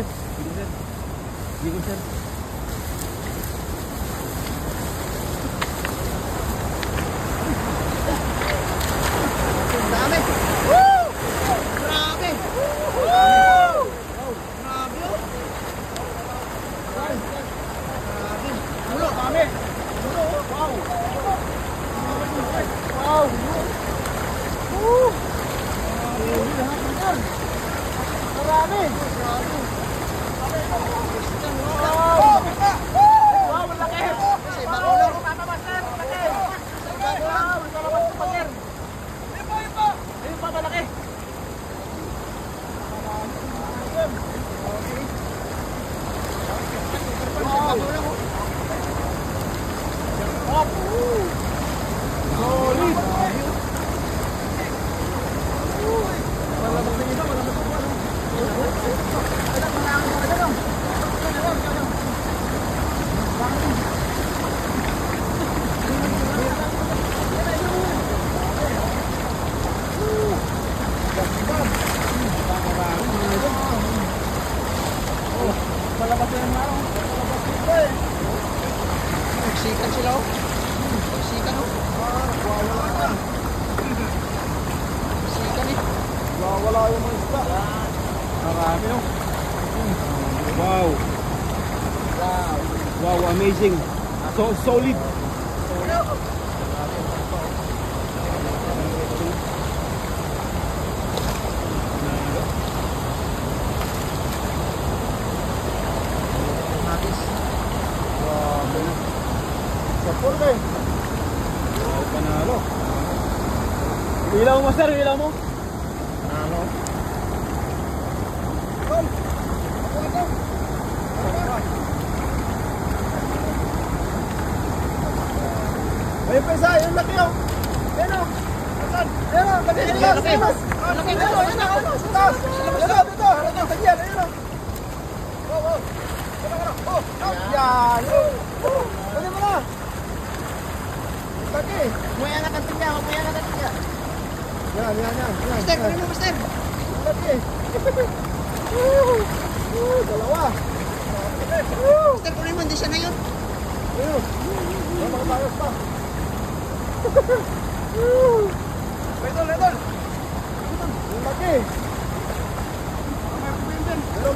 sir. Sige, sir. Dami. Woo! Grabe. Woo! Grabe oh. Grabe. Ulo, dami. Ulo, wow. Wow. Woo! Marami. Wow! Wow, laki. Kasi bago lang. Master, laki. Bago lang. Lalabas ko pa, sir. Ayun pa, malaki. Wow. Solid. Malabas na isa, malabas na isa. Sikat sila oh. Sikat oh. Wala. Sikat eh. Wala yung mga isda. Marami no. Wow. Wow. Wow, amazing. So solid. Sapor eh. Wow, panalo. Ilaw mo, sir, ilaw mo. Panalo. Ayun pa isa, yung laki oh. Ayun oh. Ayun oh, laki. Laki. Laki. Ayun oh. Sa taas. Dito. Harap sa yan, ayun oh. Wow. Oh, yan. Pwede mo na. Laki. Umuya na kantinya. Umuya na kantinya. Yan. Master, kunin mo, master. Laki. Dalawa. Master, kunin mo. Hindi siya na yun. Ayun. Makatayos pa. Idol. Yung laki. Hello,